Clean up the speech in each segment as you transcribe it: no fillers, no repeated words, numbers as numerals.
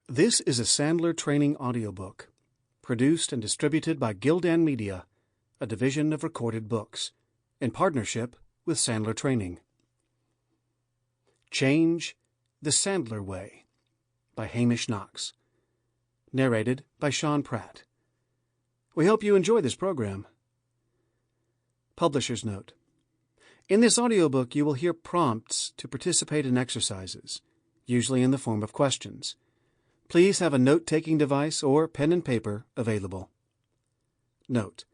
This is a Sandler training audiobook, produced and distributed by Gildan Media, a division of Recorded Books, in partnership with Sandler Training. Change the Sandler Way by Hamish Knox. Narrated by Pratt. We hope you enjoy this program. Publisher's note. In this audiobook, you will hear prompts to participate in exercises, usually in the form of questions. Please have a note-taking device or pen and paper available. Note: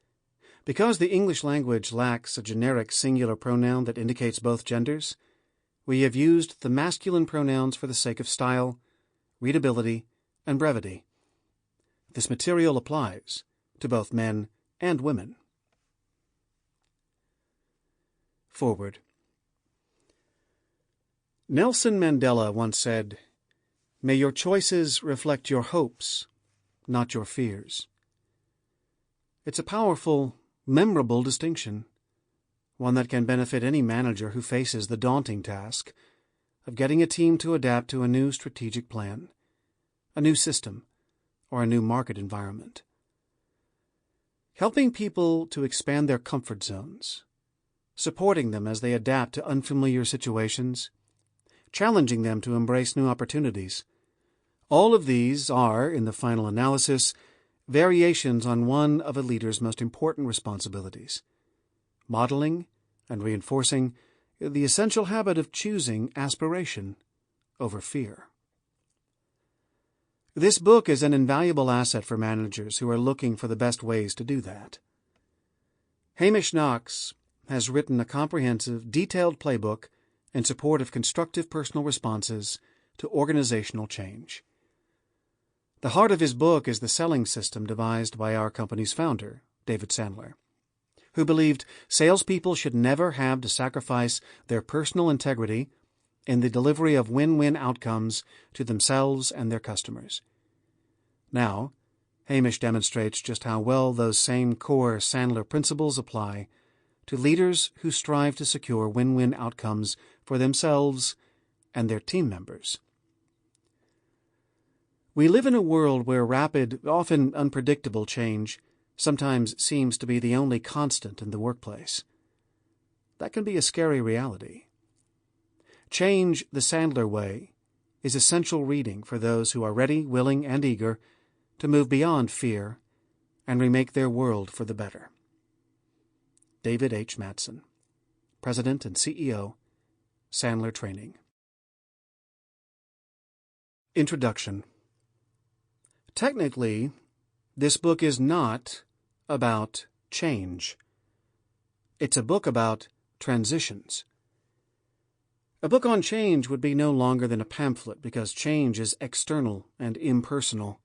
because the English language lacks a generic singular pronoun that indicates both genders, we have used the masculine pronouns for the sake of style, readability, and brevity. This material applies to both men and women. Forward. Nelson Mandela once said, "May your choices reflect your hopes, not your fears." It's a powerful, memorable distinction, one that can benefit any manager who faces the daunting task of getting a team to adapt to a new strategic plan, a new system, or a new market environment. Helping people to expand their comfort zones, supporting them as they adapt to unfamiliar situations, challenging them to embrace new opportunities. All of these are, in the final analysis, variations on one of a leader's most important responsibilities: modeling and reinforcing the essential habit of choosing aspiration over fear. This book is an invaluable asset for managers who are looking for the best ways to do that. Hamish Knox has written a comprehensive, detailed playbook in support of constructive personal responses to organizational change. The heart of his book is the selling system devised by our company's founder, David Sandler, who believed salespeople should never have to sacrifice their personal integrity in the delivery of win-win outcomes to themselves and their customers. Now, Hamish demonstrates just how well those same core Sandler principles apply to leaders who strive to secure win-win outcomes for themselves and their team members. We live in a world where rapid, often unpredictable change sometimes seems to be the only constant in the workplace. That can be a scary reality. Change the Sandler Way is essential reading for those who are ready, willing, and eager to move beyond fear and remake their world for the better. David H. Mattson, President and CEO, Sandler Training. Introduction. Technically, this book is not about change. It's a book about transitions. A book on change would be no longer than a pamphlet because change is external and impersonal.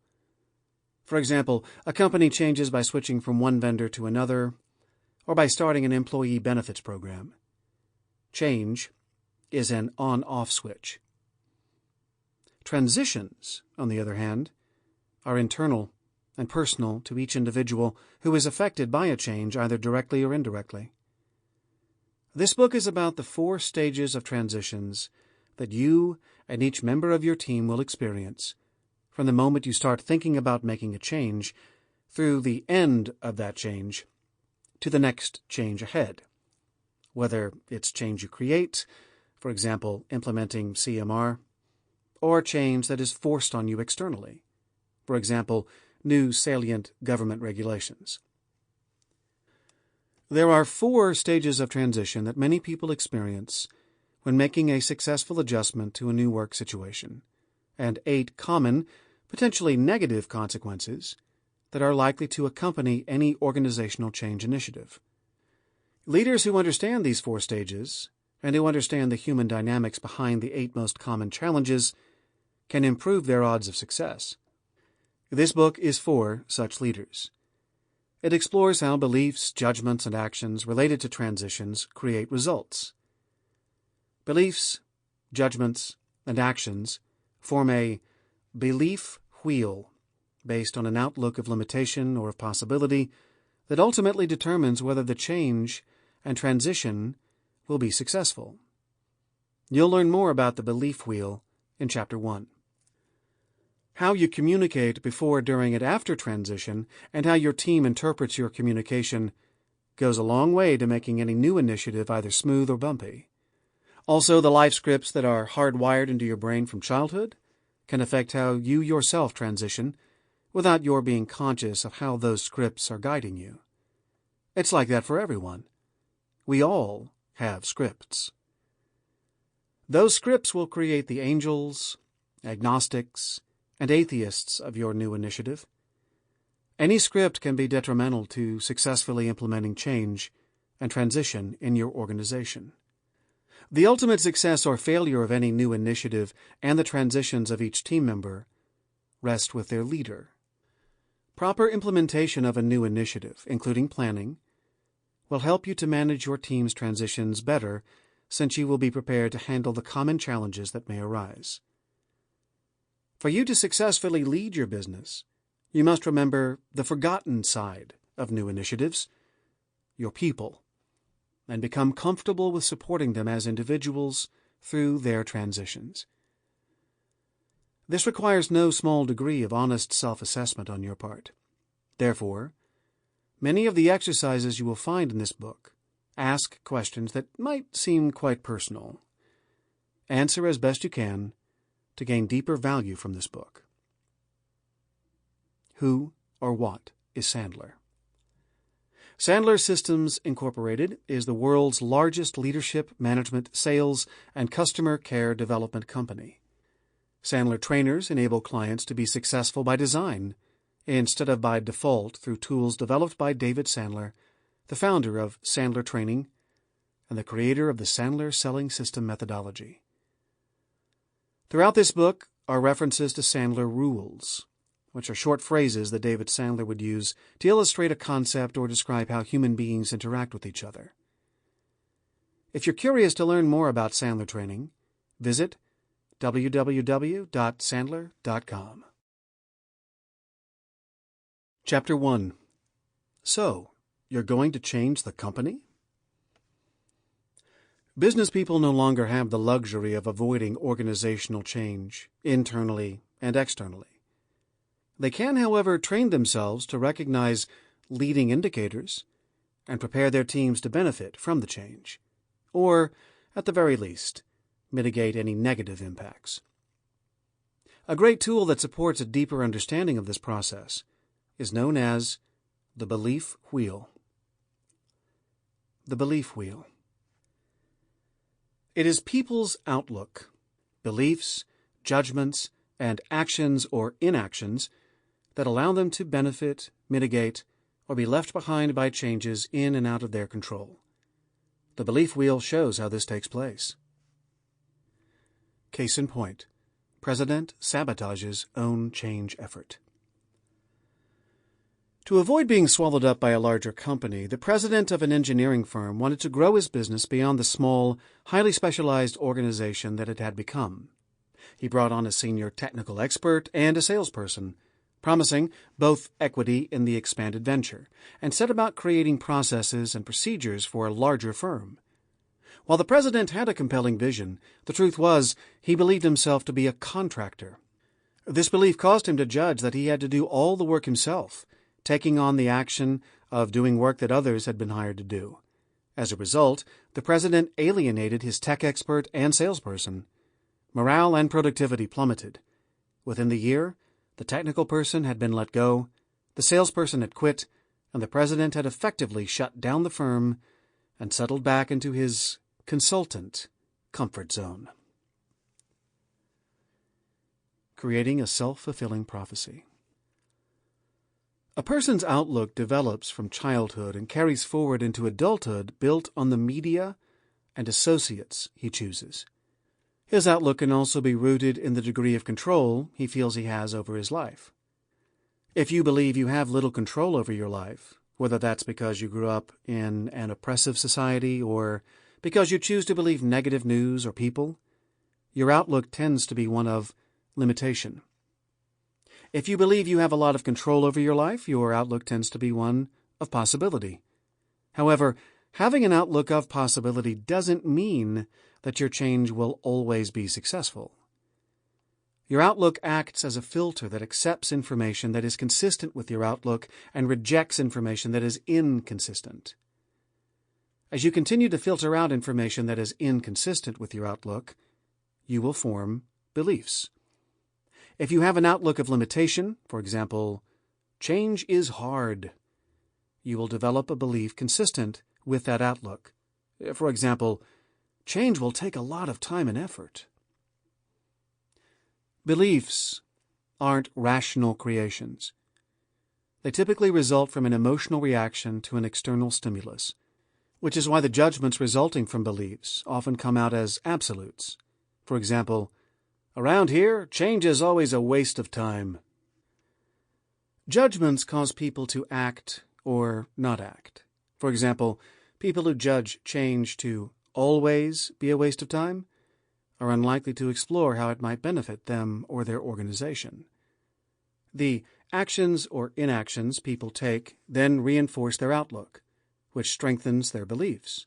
For example, a company changes by switching from one vendor to another, or by starting an employee benefits program. Change is an on-off switch. Transitions, on the other hand, are internal and personal to each individual who is affected by a change either directly or indirectly. This book is about the 4 stages of transitions that you and each member of your team will experience from the moment you start thinking about making a change through the end of that change to the next change ahead. Whether it's change you create, for example, implementing CMR, or change that is forced on you externally, for example, new salient government regulations. There are 4 stages of transition that many people experience when making a successful adjustment to a new work situation, and 8 common, potentially negative consequences that are likely to accompany any organizational change initiative. Leaders who understand these 4 stages, and who understand the human dynamics behind the 8 most common challenges, can improve their odds of success. This book is for such leaders. It explores how beliefs, judgments, and actions related to transitions create results. Beliefs, judgments, and actions form a belief wheel based on an outlook of limitation or of possibility that ultimately determines whether the change and transition will be successful. You'll learn more about the belief wheel in Chapter 1. How you communicate before, during, and after transition, and how your team interprets your communication goes a long way to making any new initiative either smooth or bumpy. Also, the life scripts that are hardwired into your brain from childhood can affect how you yourself transition without your being conscious of how those scripts are guiding you. It's like that for everyone. We all have scripts. Those scripts will create the angels, agnostics, and atheists of your new initiative. Any script can be detrimental to successfully implementing change and transition in your organization. The ultimate success or failure of any new initiative and the transitions of each team member rest with their leader. Proper implementation of a new initiative, including planning, will help you to manage your team's transitions better, since you will be prepared to handle the common challenges that may arise. For you to successfully lead your business, you must remember the forgotten side of new initiatives, your people, and become comfortable with supporting them as individuals through their transitions. This requires no small degree of honest self-assessment on your part. Therefore, many of the exercises you will find in this book ask questions that might seem quite personal. Answer as best you can to gain deeper value from this book. Who or what is Sandler? Sandler Systems Incorporated is the world's largest leadership, management, sales, and customer care development company. Sandler trainers enable clients to be successful by design, instead of by default through tools developed by David Sandler, the founder of Sandler Training and the creator of the Sandler Selling System methodology. Throughout this book are references to Sandler rules, which are short phrases that David Sandler would use to illustrate a concept or describe how human beings interact with each other. If you're curious to learn more about Sandler Training, visit www.sandler.com. Chapter 1. So, you're going to change the company? Business people no longer have the luxury of avoiding organizational change, internally and externally. They can, however, train themselves to recognize leading indicators and prepare their teams to benefit from the change, or, at the very least, mitigate any negative impacts. A great tool that supports a deeper understanding of this process is known as the belief wheel. The belief wheel. It is people's outlook, beliefs, judgments, and actions or inactions that allow them to benefit, mitigate, or be left behind by changes in and out of their control. The belief wheel shows how this takes place. Case in point, President sabotages own change effort. To avoid being swallowed up by a larger company, the president of an engineering firm wanted to grow his business beyond the small, highly specialized organization that it had become. He brought on a senior technical expert and a salesperson, promising both equity in the expanded venture, and set about creating processes and procedures for a larger firm. While the president had a compelling vision, the truth was he believed himself to be a contractor. This belief caused him to judge that he had to do all the work himself, taking on the action of doing work that others had been hired to do. As a result, the president alienated his tech expert and salesperson. Morale and productivity plummeted. Within the year, the technical person had been let go, the salesperson had quit, and the president had effectively shut down the firm and settled back into his consultant comfort zone. Creating a self-fulfilling prophecy. A person's outlook develops from childhood and carries forward into adulthood built on the media and associates he chooses. His outlook can also be rooted in the degree of control he feels he has over his life. If you believe you have little control over your life, whether that's because you grew up in an oppressive society or because you choose to believe negative news or people, your outlook tends to be one of limitation. If you believe you have a lot of control over your life, your outlook tends to be one of possibility. However, having an outlook of possibility doesn't mean that your change will always be successful. Your outlook acts as a filter that accepts information that is consistent with your outlook and rejects information that is inconsistent. As you continue to filter out information that is inconsistent with your outlook, you will form beliefs. If you have an outlook of limitation, for example, change is hard, you will develop a belief consistent with that outlook. For example, change will take a lot of time and effort. Beliefs aren't rational creations. They typically result from an emotional reaction to an external stimulus, which is why the judgments resulting from beliefs often come out as absolutes. For example, around here, change is always a waste of time. Judgments cause people to act or not act. For example, people who judge change to always be a waste of time are unlikely to explore how it might benefit them or their organization. The actions or inactions people take then reinforce their outlook, which strengthens their beliefs,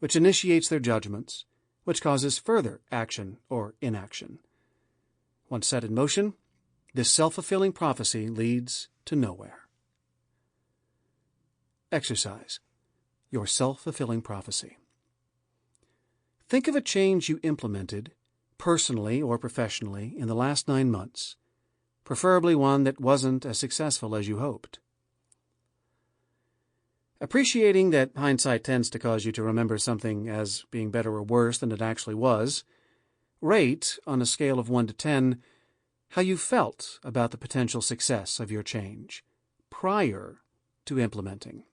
which initiates their judgments, which causes further action or inaction. Once set in motion, this self-fulfilling prophecy leads to nowhere. Exercise. Your self-fulfilling prophecy. Think of a change you implemented, personally or professionally, in the last 9 months, preferably one that wasn't as successful as you hoped. Appreciating that hindsight tends to cause you to remember something as being better or worse than it actually was, rate, on a scale of 1 to 10, how you felt about the potential success of your change prior to implementing.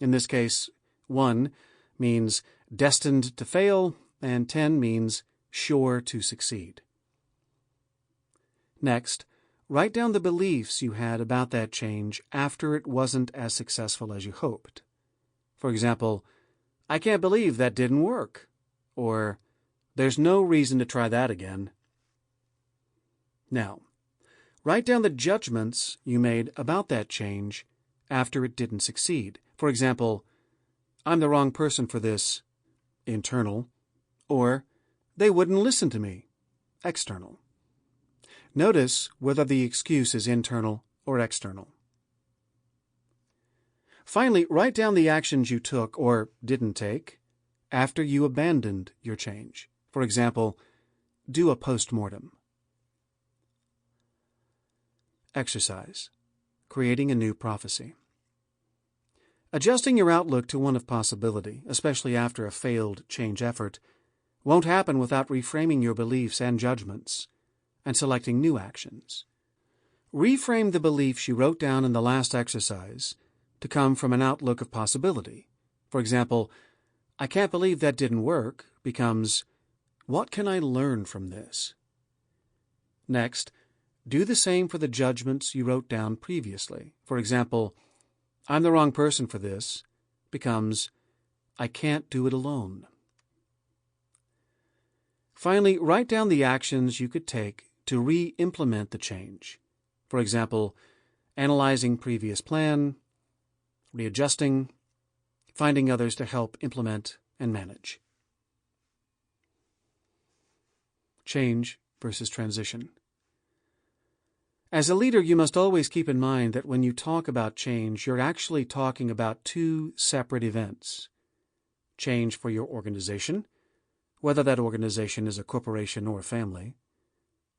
In this case, 1 means destined to fail, and 10 means sure to succeed. Next, write down the beliefs you had about that change after it wasn't as successful as you hoped. For example, I can't believe that didn't work, or there's no reason to try that again. Now, write down the judgments you made about that change after it didn't succeed. For example, I'm the wrong person for this, internal, or they wouldn't listen to me, external. Notice whether the excuse is internal or external. Finally, write down the actions you took or didn't take after you abandoned your change. For example, do a post-mortem. Exercise. Creating a new prophecy. Adjusting your outlook to one of possibility, especially after a failed change effort, won't happen without reframing your beliefs and judgments and selecting new actions. Reframe the beliefs you wrote down in the last exercise to come from an outlook of possibility. For example, I can't believe that didn't work becomes, what can I learn from this? Next, do the same for the judgments you wrote down previously. For example, I'm the wrong person for this becomes, I can't do it alone. Finally, write down the actions you could take to re-implement the change. For example, analyzing previous plan, readjusting, finding others to help implement and manage. Change versus transition. As a leader, you must always keep in mind that when you talk about change, you're actually talking about 2 separate events. Change for your organization, whether that organization is a corporation or a family,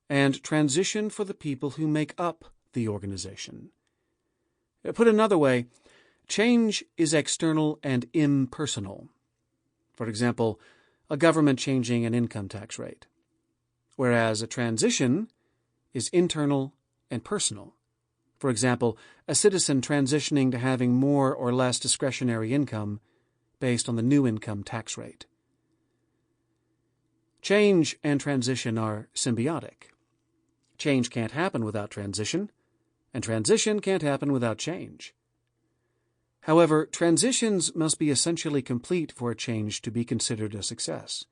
and transition for the people who make up the organization. Put another way, change is external and impersonal. For example, a government changing an income tax rate, whereas a transition is internal and personal. For example, a citizen transitioning to having more or less discretionary income based on the new income tax rate. Change and transition are symbiotic. Change can't happen without transition, and transition can't happen without change. However, transitions must be essentially complete for a change to be considered a success.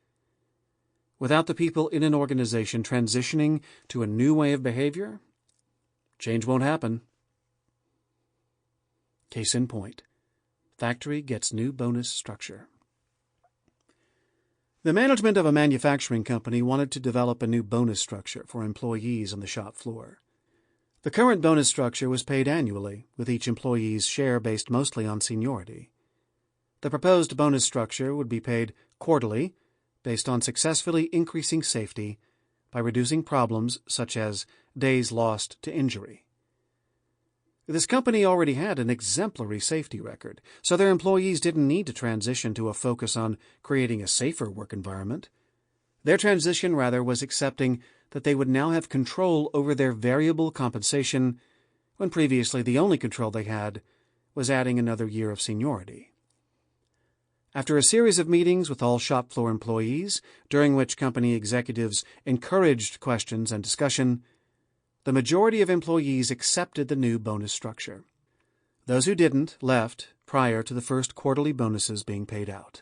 Without the people in an organization transitioning to a new way of behavior, change won't happen. Case in point, factory gets new bonus structure. The management of a manufacturing company wanted to develop a new bonus structure for employees on the shop floor. The current bonus structure was paid annually, with each employee's share based mostly on seniority. The proposed bonus structure would be paid quarterly, based on successfully increasing safety by reducing problems such as days lost to injury. This company already had an exemplary safety record, so their employees didn't need to transition to a focus on creating a safer work environment. Their transition, rather, was accepting that they would now have control over their variable compensation when previously the only control they had was adding another year of seniority. After a series of meetings with all shop floor employees, during which company executives encouraged questions and discussion, the majority of employees accepted the new bonus structure. Those who didn't left prior to the first quarterly bonuses being paid out.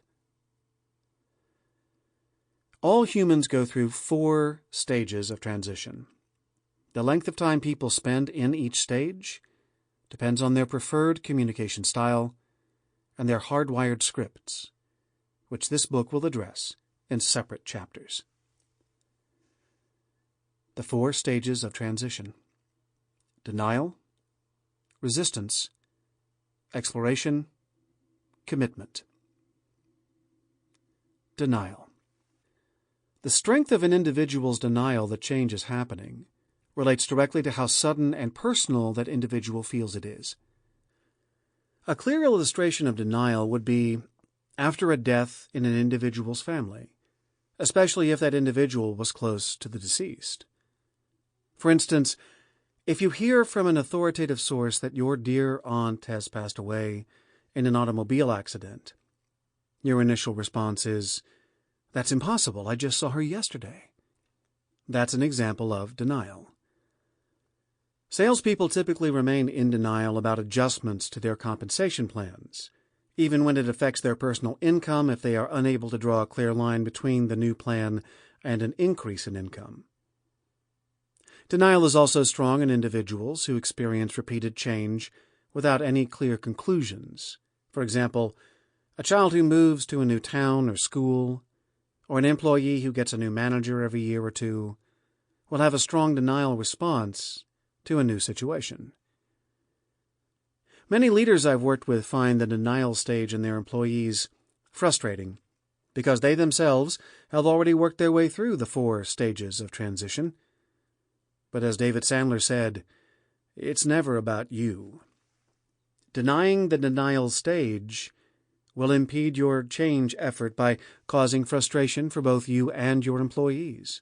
All humans go through 4 stages of transition. The length of time people spend in each stage depends on their preferred communication style and their hardwired scripts, which this book will address in separate chapters. The 4 stages of transition: denial, resistance, exploration, commitment. Denial. The strength of an individual's denial that change is happening relates directly to how sudden and personal that individual feels it is. A clear illustration of denial would be after a death in an individual's family, especially if that individual was close to the deceased. For instance, if you hear from an authoritative source that your dear aunt has passed away in an automobile accident, your initial response is, "That's impossible, I just saw her yesterday." That's an example of denial. Salespeople typically remain in denial about adjustments to their compensation plans, even when it affects their personal income if they are unable to draw a clear line between the new plan and an increase in income. Denial is also strong in individuals who experience repeated change without any clear conclusions. For example, a child who moves to a new town or school, or an employee who gets a new manager every year or two, will have a strong denial response to a new situation. Many leaders I've worked with find the denial stage in their employees frustrating because they themselves have already worked their way through the 4 stages of transition. But as David Sandler said, it's never about you. Denying the denial stage will impede your change effort by causing frustration for both you and your employees.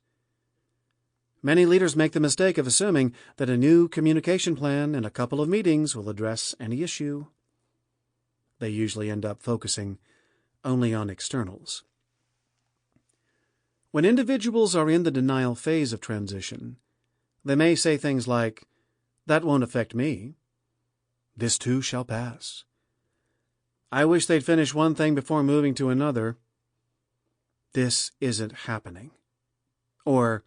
Many leaders make the mistake of assuming that a new communication plan and a couple of meetings will address any issue. They usually end up focusing only on externals. When individuals are in the denial phase of transition, they may say things like, "That won't affect me. This too shall pass. I wish they'd finish one thing before moving to another. This isn't happening." Or,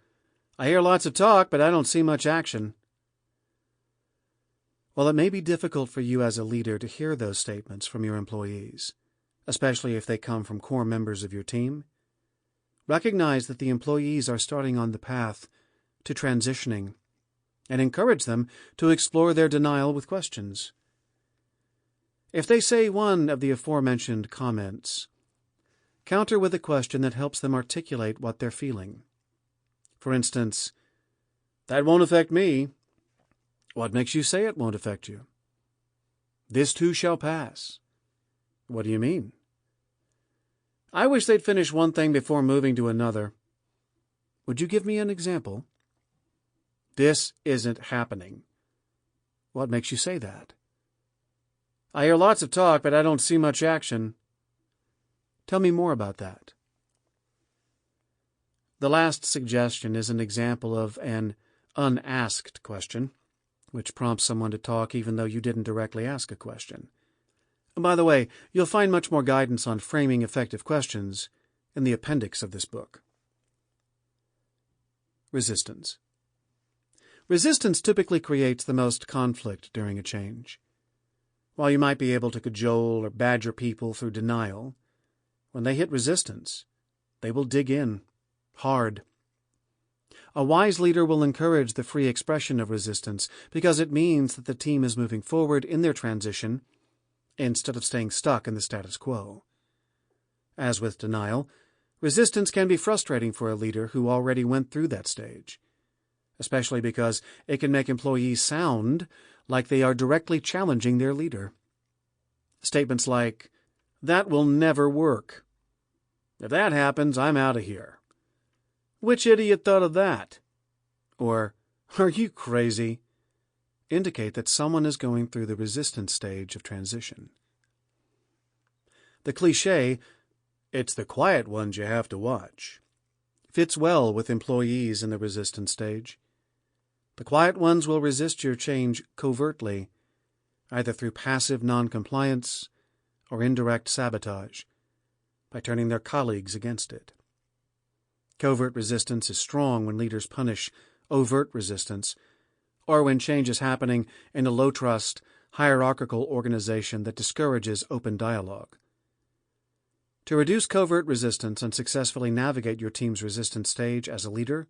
"I hear lots of talk, but I don't see much action." While it may be difficult for you as a leader to hear those statements from your employees, especially if they come from core members of your team, recognize that the employees are starting on the path to transitioning and encourage them to explore their denial with questions. If they say one of the aforementioned comments, counter with a question that helps them articulate what they're feeling. For instance, "That won't affect me." "What makes you say it won't affect you?" "This too shall pass." "What do you mean?" "I wish they'd finish one thing before moving to another." "Would you give me an example?" "This isn't happening." "What makes you say that?" "I hear lots of talk, but I don't see much action." "Tell me more about that." The last suggestion is an example of an unasked question, which prompts someone to talk even though you didn't directly ask a question. And by the way, you'll find much more guidance on framing effective questions in the appendix of this book. Resistance. Resistance typically creates the most conflict during a change. While you might be able to cajole or badger people through denial, when they hit resistance, They will dig in. Hard. A wise leader will encourage the free expression of resistance because it means that the team is moving forward in their transition instead of staying stuck in the status quo. As with denial, resistance can be frustrating for a leader who already went through that stage, especially because it can make employees sound like they are directly challenging their leader. Statements like, "That will never work. If that happens, I'm out of here. Which idiot thought of that?" Or, "Are you crazy?" indicate that someone is going through the resistance stage of transition. The cliché, "It's the quiet ones you have to watch," fits well with employees in the resistance stage. The quiet ones will resist your change covertly, either through passive noncompliance or indirect sabotage, by turning their colleagues against it. Covert resistance is strong when leaders punish overt resistance, or when change is happening in a low-trust, hierarchical organization that discourages open dialogue. To reduce covert resistance and successfully navigate your team's resistance stage as a leader,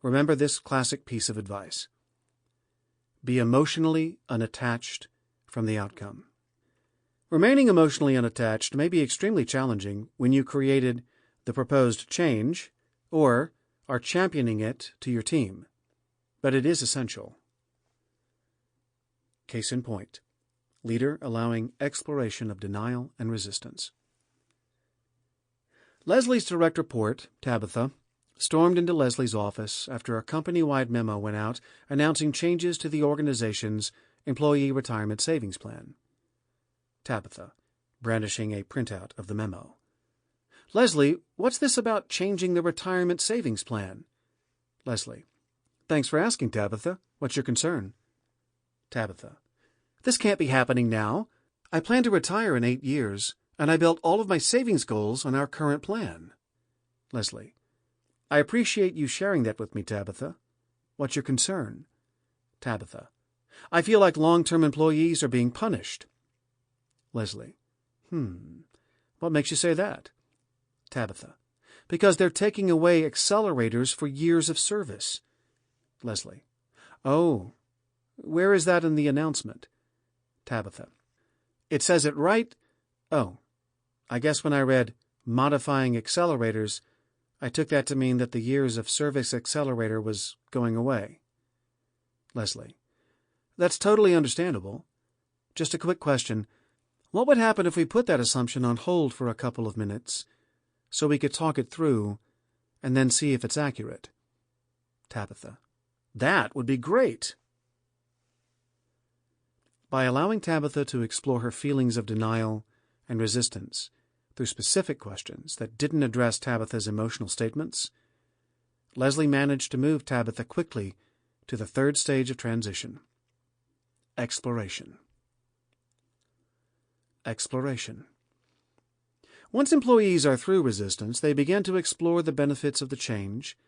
remember this classic piece of advice. Be emotionally unattached from the outcome. Remaining emotionally unattached may be extremely challenging when you created the proposed change or are championing it to your team, but it is essential. Case in point, leader allowing exploration of denial and resistance. Leslie's direct report, Tabitha, stormed into Leslie's office after a company-wide memo went out announcing changes to the organization's employee retirement savings plan. Tabitha, brandishing a printout of the memo. "Leslie, what's this about changing the retirement savings plan?" Leslie, "Thanks for asking, Tabitha. What's your concern?" Tabitha, "This can't be happening now. I plan to retire in 8 years, and I built all of my savings goals on our current plan." Leslie, "I appreciate you sharing that with me, Tabitha. What's your concern?" Tabitha, "I feel like long-term employees are being punished." Leslie, What makes you say that?" Tabitha, "Because they're taking away accelerators for years of service." Leslie, "Oh, where is that in the announcement?" Tabitha, "It says it right. Oh, I guess when I read modifying accelerators, I took that to mean that the years of service accelerator was going away." Leslie, "That's totally understandable. Just a quick question. What would happen if we put that assumption on hold for a couple of minutes so we could talk it through and then see if it's accurate?" Tabitha, "That would be great." By allowing Tabitha to explore her feelings of denial and resistance through specific questions that didn't address Tabitha's emotional statements, Leslie managed to move Tabitha quickly to the third stage of transition. Exploration. Exploration. Once employees are through resistance, they begin to explore the benefits of the change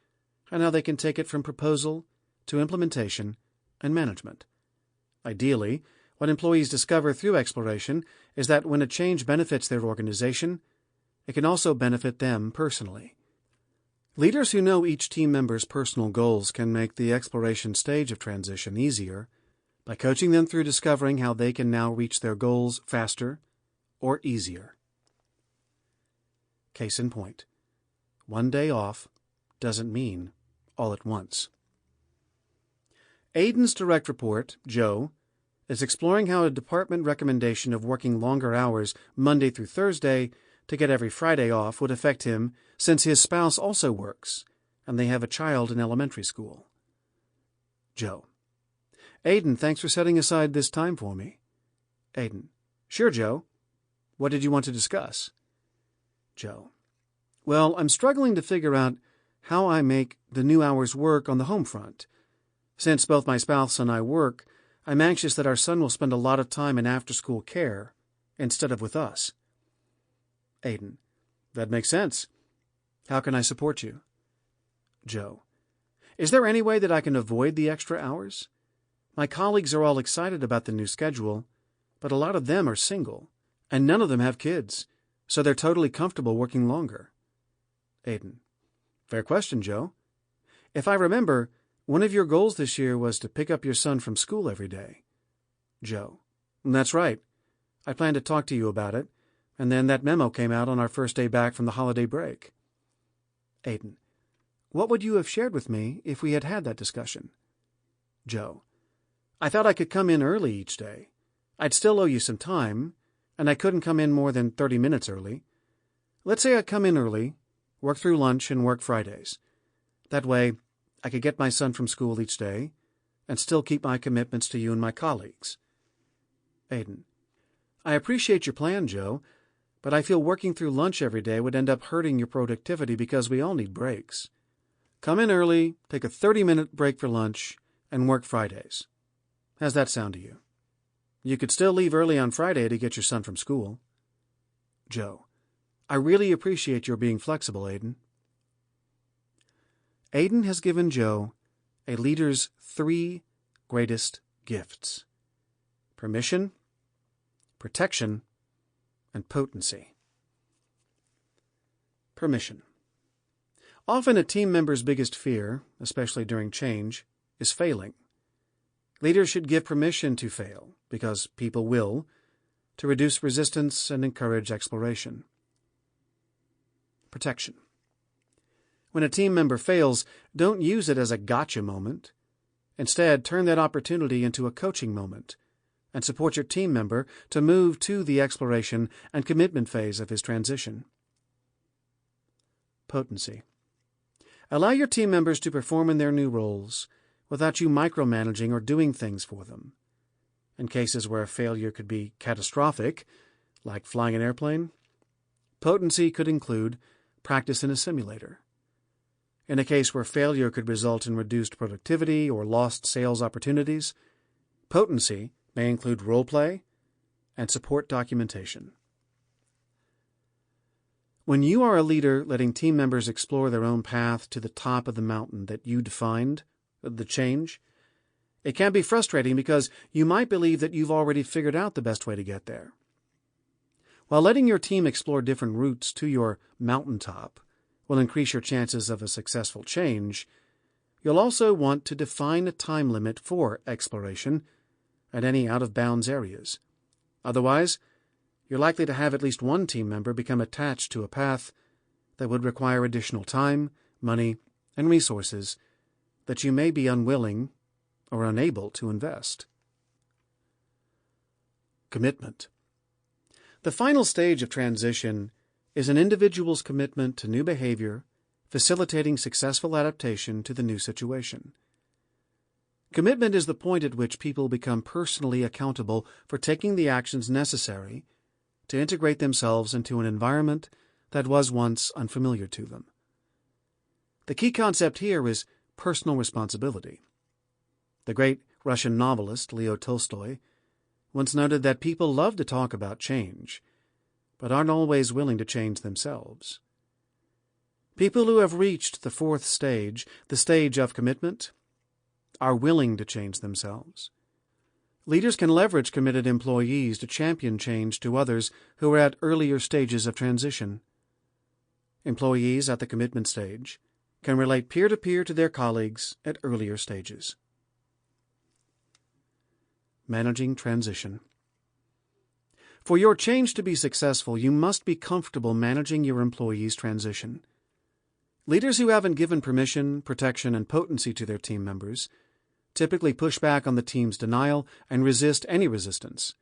and how they can take it from proposal to implementation and management. Ideally, what employees discover through exploration is that when a change benefits their organization, it can also benefit them personally. Leaders who know each team member's personal goals can make the exploration stage of transition easier by coaching them through discovering how they can now reach their goals faster or easier. Case in point, one day off doesn't mean all at once. Aiden's direct report, Joe, is exploring how a department recommendation of working longer hours Monday through Thursday to get every Friday off would affect him since his spouse also works and they have a child in elementary school. Joe, Aiden, thanks for setting aside this time for me. Aiden, sure, Joe. What did you want to discuss? Joe, well, I'm struggling to figure out how I make the new hours work on the home front. Since both my spouse and I work, I'm anxious that our son will spend a lot of time in after-school care instead of with us. Aiden, that makes sense. How can I support you? Joe, is there any way that I can avoid the extra hours? My colleagues are all excited about the new schedule, but a lot of them are single, and none of them have kids, so they're totally comfortable working longer. Aiden. Fair question, Joe. If I remember, one of your goals this year was to pick up your son from school every day. Joe. That's right. I planned to talk to you about it, and then that memo came out on our first day back from the holiday break. Aiden. What would you have shared with me if we had had that discussion? Joe. I thought I could come in early each day. I'd still owe you some time, and I couldn't come in more than 30 minutes early. Let's say I come in early, work through lunch, and work Fridays. That way, I could get my son from school each day and still keep my commitments to you and my colleagues. Aiden. I appreciate your plan, Joe, but I feel working through lunch every day would end up hurting your productivity because we all need breaks. Come in early, take a 30-minute break for lunch, and work Fridays. How's that sound to you? You could still leave early on Friday to get your son from school. Joe. I really appreciate your being flexible, Aiden. Aiden has given Joe a leader's 3 greatest gifts: permission, protection, and potency. Permission. Often a team member's biggest fear, especially during change, is failing. Leaders should give permission to fail, because people will, to reduce resistance and encourage exploration. Protection. When a team member fails, don't use it as a gotcha moment. Instead, turn that opportunity into a coaching moment and support your team member to move to the exploration and commitment phase of his transition. Potency. Allow your team members to perform in their new roles without you micromanaging or doing things for them. In cases where a failure could be catastrophic, like flying an airplane, potency could include practice in a simulator. In a case where failure could result in reduced productivity or lost sales opportunities, potency may include role play and support documentation. When you are a leader letting team members explore their own path to the top of the mountain that you defined, the change, it can be frustrating because you might believe that you've already figured out the best way to get there. While letting your team explore different routes to your mountaintop will increase your chances of a successful change, you'll also want to define a time limit for exploration at any out-of-bounds areas. Otherwise, you're likely to have at least one team member become attached to a path that would require additional time, money, and resources that you may be unwilling or unable to invest. Commitment. The final stage of transition is an individual's commitment to new behavior, facilitating successful adaptation to the new situation. Commitment is the point at which people become personally accountable for taking the actions necessary to integrate themselves into an environment that was once unfamiliar to them. The key concept here is personal responsibility. The great Russian novelist Leo Tolstoy once noted that people love to talk about change, but aren't always willing to change themselves. People who have reached the 4th stage, the stage of commitment, are willing to change themselves. Leaders can leverage committed employees to champion change to others who are at earlier stages of transition. Employees at the commitment stage can relate peer-to-peer to their colleagues at earlier stages. Managing transition. For your change to be successful, you must be comfortable managing your employees' transition. Leaders who haven't given permission, protection, and potency to their team members typically push back on the team's denial and resist any resistance.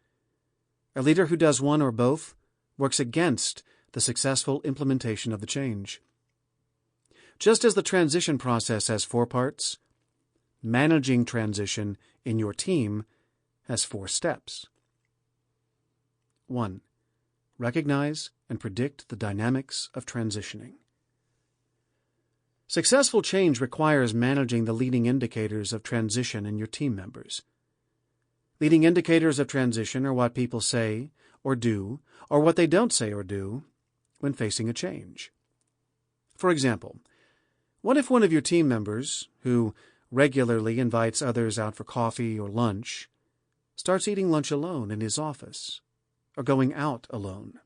A leader who does one or both works against the successful implementation of the change. Just as the transition process has 4 parts, managing transition in your team has 4 steps. 1. Recognize and predict the dynamics of transitioning. Successful change requires managing the leading indicators of transition in your team members. Leading indicators of transition are what people say or do, or what they don't say or do when facing a change. For example, what if one of your team members, who regularly invites others out for coffee or lunch, starts eating lunch alone in his office, or going out alone?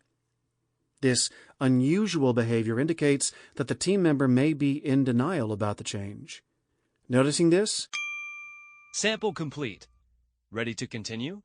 This unusual behavior indicates that the team member may be in denial about the change. Noticing this? Sample complete. Ready to continue?